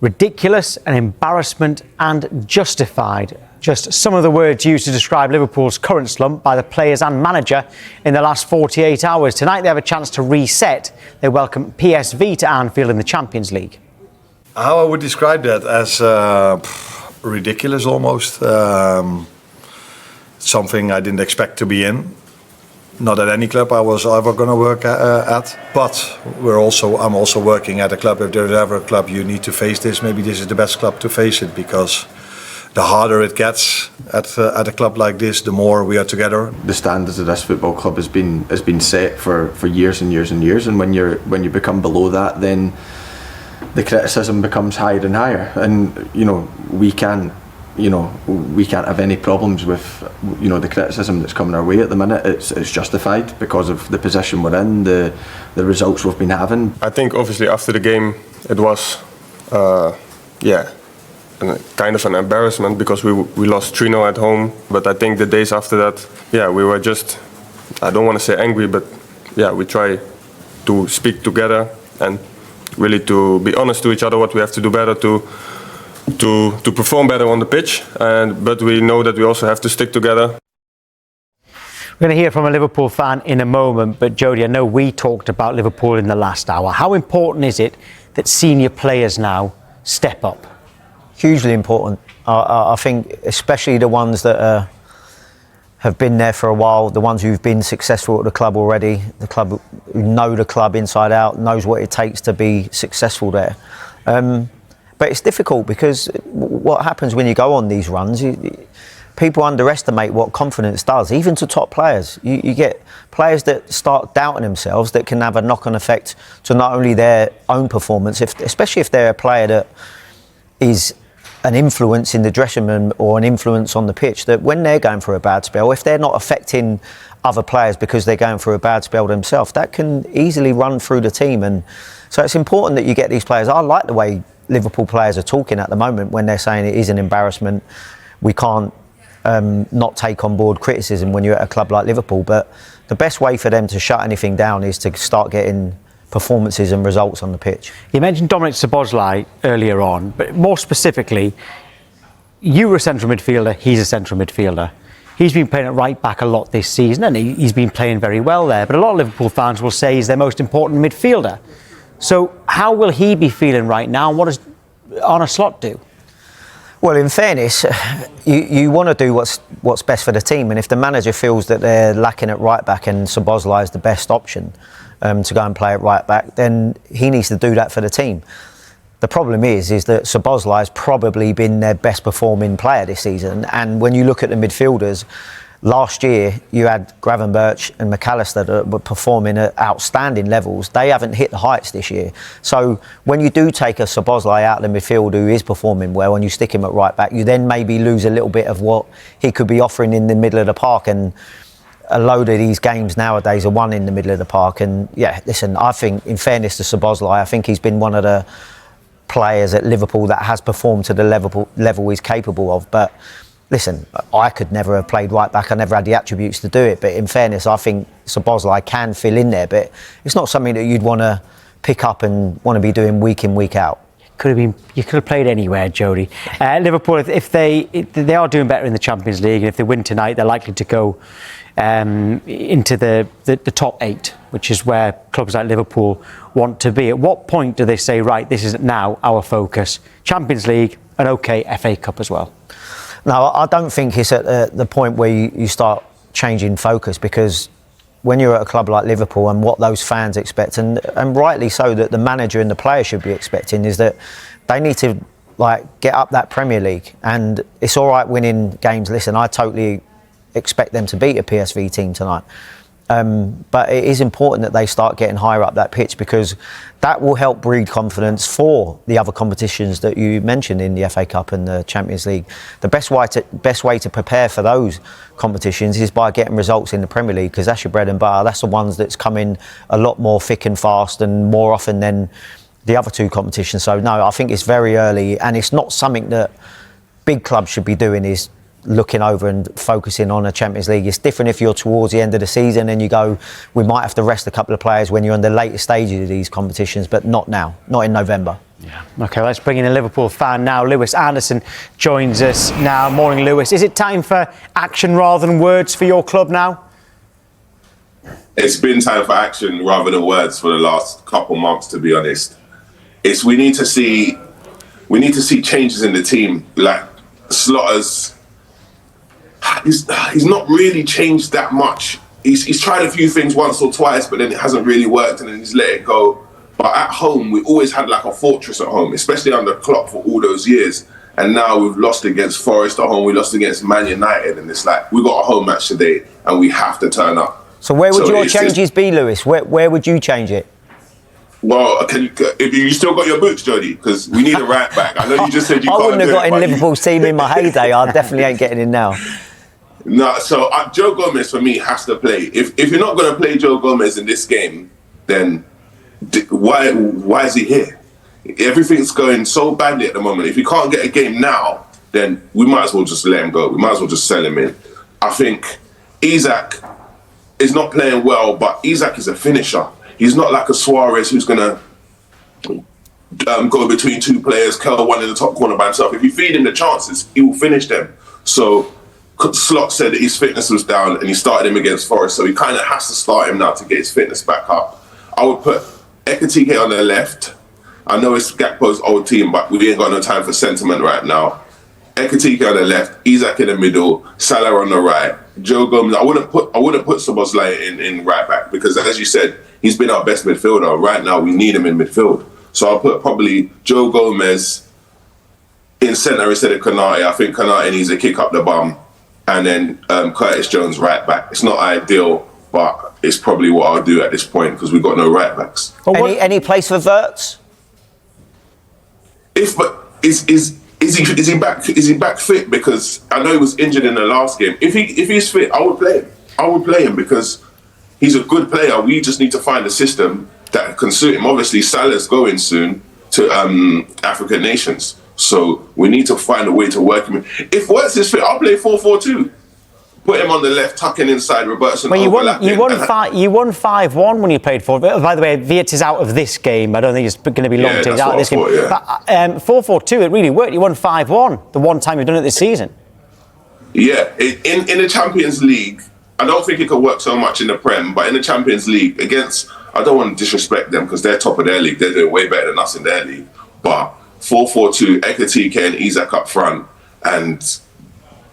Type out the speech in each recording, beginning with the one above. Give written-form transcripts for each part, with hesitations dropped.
Ridiculous, an embarrassment and justified. Just some of the words used to describe Liverpool's current slump by the players and manager in the last 48 hours. Tonight they have a chance to reset. They welcome PSV to Anfield in the Champions League. How I would describe that as ridiculous almost. Something I didn't expect to be in. Not at any club I was ever going to work at, but I'm also working at a club. If there's ever a club you need to face this, maybe this is the best club to face it, because the harder it gets at a club like this, the more we are together. The standards of this football club has been set for years and years and years, and when you become below that, then the criticism becomes higher and higher, and we can't have any problems with the criticism that's coming our way at the minute. It's justified because of the position we're in, the results we've been having. I think obviously after the game it was kind of an embarrassment because we lost 3-0 at home. But I think the days after that, we were just, I don't want to say angry, but we try to speak together and really to be honest to each other what we have to do better to perform better on the pitch, but we know that we also have to stick together. We're going to hear from a Liverpool fan in a moment, but Jody, I know we talked about Liverpool in the last hour. How important is it that senior players now step up? Hugely important. I think especially the ones that have been there for a while, the ones who've been successful at the club already, the club who know the club inside out, knows what it takes to be successful there. But it's difficult because what happens when you go on these runs, people underestimate what confidence does, even to top players. You get players that start doubting themselves that can have a knock-on effect to not only their own performance, especially if they're a player that is an influence in the dressing room or an influence on the pitch, that when they're going through a bad spell, if they're not affecting other players because they're going through a bad spell themselves, that can easily run through the team. And so it's important that you get these players. I like the way Liverpool players are talking at the moment when they're saying it is an embarrassment. We can't not take on board criticism when you're at a club like Liverpool. But the best way for them to shut anything down is to start getting performances and results on the pitch. You mentioned Dominic Szoboszlai earlier on, but more specifically, you were a central midfielder, he's a central midfielder. He's been playing at right back a lot this season and he's been playing very well there. But a lot of Liverpool fans will say he's their most important midfielder. So how will he be feeling right now, and what does Arne Slot do? Well, in fairness, you want to do what's best for the team, and if the manager feels that they're lacking at right back and Szoboszlai is the best option to go and play at right back, then he needs to do that for the team. The problem is that Szoboszlai has probably been their best performing player this season, and when you look at the midfielders, last year you had Gravenberch and McAllister that were performing at outstanding levels. They haven't hit the heights this year. So when you do take a Szoboszlai out of the midfield who is performing well and you stick him at right back, you then maybe lose a little bit of what he could be offering in the middle of the park. And a load of these games nowadays are won in the middle of the park. And listen, I think in fairness to Szoboszlai, I think he's been one of the players at Liverpool that has performed to the level he's capable of. But listen, I could never have played right back. I never had the attributes to do it. But in fairness, I think Szoboszlai can fill in there. But it's not something that you'd want to pick up and want to be doing week in, week out. You could have played anywhere, Jody. Liverpool, if they are doing better in the Champions League, and if they win tonight, they're likely to go into the top 8, which is where clubs like Liverpool want to be. At what point do they say, right, this is now our focus? Champions League and FA Cup as well. No, I don't think it's at the point where you start changing focus, because when you're at a club like Liverpool and what those fans expect, and rightly so, that the manager and the player should be expecting, is that they need to get up that Premier League. And it's all right winning games. Listen, I totally expect them to beat a PSV team tonight. But it is important that they start getting higher up that pitch, because that will help breed confidence for the other competitions that you mentioned in the FA Cup and the Champions League. The best way to prepare for those competitions is by getting results in the Premier League, because that's your bread and butter. That's the ones that's coming a lot more thick and fast and more often than the other two competitions. So no, I think it's very early, and it's not something that big clubs should be doing, is looking over and focusing on a Champions League. It's different if you're towards the end of the season and you go, we might have to rest a couple of players when you're in the later stages of these competitions, but not now, not in November. Okay, let's bring in a Liverpool fan now. Lewis Anderson joins us now. Morning, Lewis. Is it time for action rather than words for your club now? It's been time for action rather than words for the last couple months, to be honest. We need to see changes in the team. Like Slotter's, he's not really changed that much. He's tried a few things once or twice, but then it hasn't really worked, and then he's let it go. But at home, we always had like a fortress at home, especially under Klopp for all those years. And now we've lost against Forest at home, we lost against Man United, and it's like, we got a home match today, and we have to turn up. So where would your changes be, Lewis? Where would you change it? Well, if you still got your boots, Jody, because we need a right back. I know you just said you can't. I wouldn't have got in Liverpool's team in my heyday. I definitely ain't getting in now. No, so Joe Gomez for me has to play. If you're not going to play Joe Gomez in this game, then why is he here? Everything's going so badly at the moment. If he can't get a game now, then we might as well just let him go. We might as well just sell him in. I think Isak is not playing well, but Isak is a finisher. He's not like a Suarez who's going to go between two players, curl one in the top corner by himself. If you feed him the chances, he will finish them. So Slot said that his fitness was down and he started him against Forest, so he kind of has to start him now to get his fitness back up. I would put Ekitike on the left. I know it's Gakpo's old team, but we ain't got no time for sentiment right now. Ekitike on the left, Isak in the middle, Salah on the right, Joe Gomez. I wouldn't put Szoboszlai in right back because, as you said, he's been our best midfielder. Right now, we need him in midfield. So I'll put probably Joe Gomez in centre instead of Konate. I think Konate needs to kick up the bum, and then Curtis Jones right back. It's not ideal, but it's probably what I'll do at this point because we've got no right backs. Any place for Wirtz? Is he back? Is he back fit? Because I know he was injured in the last game. If he's fit, I would play him. I would play him because he's a good player. We just need to find a system that can suit him. Obviously, Salah's going soon to African nations, so we need to find a way to work him in. If Wirtz is fit, I'll play 4-4-2. Put him on the left, tucking inside Robertson. Well, you won 5-1 when you played for. By the way, Wirtz is out of this game. I don't think it's going to be long till he's out of this game. But 4-4-2, it really worked. You won 5-1 the one time you've done it this season. Yeah, in the Champions League, I don't think it could work so much in the Prem, but in the Champions League, I don't want to disrespect them because they're top of their league. They're doing way better than us in their league. But 4-4-2, Ekitike and Isak up front, and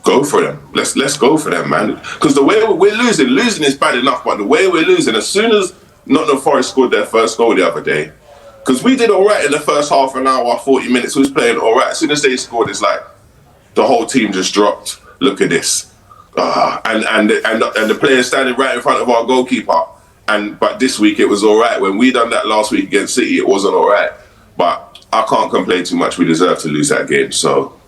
go for them. Let's go for them, man. Because the way we're losing is bad enough, but the way we're losing, as soon as Nottingham Forest scored their first goal the other day, because we did all right in the first half an hour, 40 minutes, we was playing all right. As soon as they scored, it's like the whole team just dropped. Look at this. And the players standing right in front of our goalkeeper. But this week it was all right. When we done that last week against City, it wasn't all right. But I can't complain too much. We deserve to lose that game. So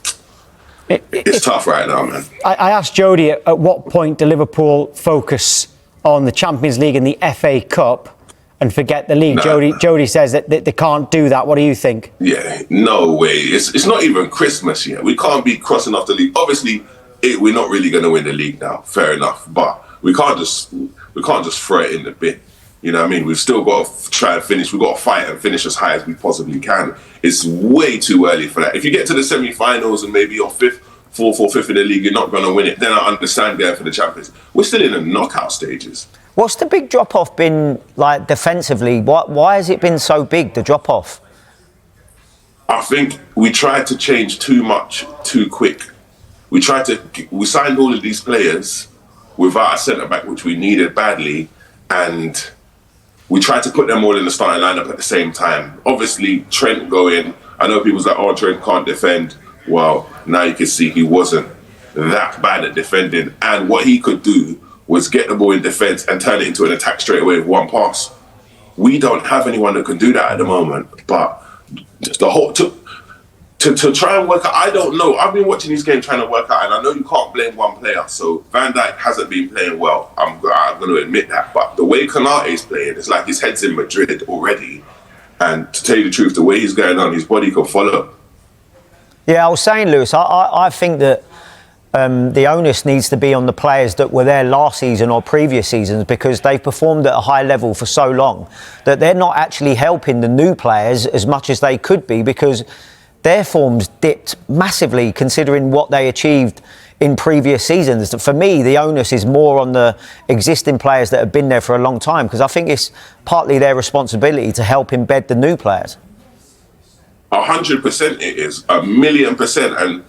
it's tough right now, man. I asked Jody at what point do Liverpool focus on the Champions League and the FA Cup and forget the league? Jody says that they can't do that. What do you think? Yeah, no way. It's not even Christmas yet. We can't be crossing off the league. Obviously, we're not really going to win the league now. Fair enough, but we can't just throw it in the bin. You know what I mean? We've still got to try and finish. We've got to fight and finish as high as we possibly can. It's way too early for that. If you get to the semi-finals and maybe you're fourth or fifth in the league, you're not going to win it, then I understand going for the Champions. We're still in the knockout stages. What's the big drop-off been like defensively? Why has it been so big, the drop-off? I think we tried to change too much too quick. We signed all of these players without a centre-back, which we needed badly, and we tried to put them all in the starting lineup at the same time. Obviously, Trent going. I know people's like, oh, Trent can't defend. Well, now you can see he wasn't that bad at defending. And what he could do was get the ball in defence and turn it into an attack straight away with one pass. We don't have anyone that can do that at the moment. But just the whole... To try and work out, I don't know. I've been watching this game trying to work out, and I know you can't blame one player. So Van Dijk hasn't been playing well. I'm going to admit that. But the way Konate is playing, it's like his head's in Madrid already. And to tell you the truth, the way he's going on, his body can follow. Yeah, I was saying, Lewis, I think that the onus needs to be on the players that were there last season or previous seasons, because they've performed at a high level for so long that they're not actually helping the new players as much as they could be, because their form's dipped massively considering what they achieved in previous seasons. For me, the onus is more on the existing players that have been there for a long time, because I think it's partly their responsibility to help embed the new players. 100% it is, 1,000,000%. And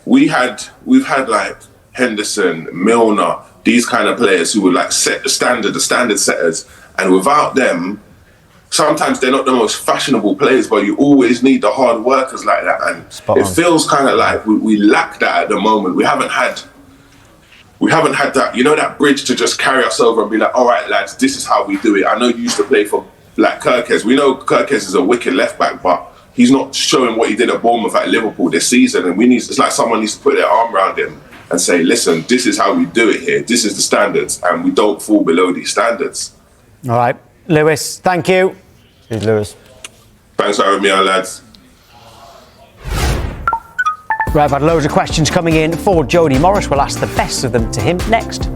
we've had like Henderson, Milner, these kind of players who would like set the standard setters, and without them, sometimes they're not the most fashionable players, but you always need the hard workers like that. And it feels kind of like we lack that at the moment. We haven't had that, you know, that bridge to just carry us over and be like, all right, lads, this is how we do it. I know you used to play for like Kirkes. We know Kirkes is a wicked left back, but he's not showing what he did at Bournemouth at Liverpool this season. And it's like someone needs to put their arm around him and say, listen, this is how we do it here. This is the standards, and we don't fall below these standards. All right, Lewis, thank you. Cheers, Lewis. Thanks for having me on, lads. Right, I've had loads of questions coming in for Jody Morris. We'll ask the best of them to him next.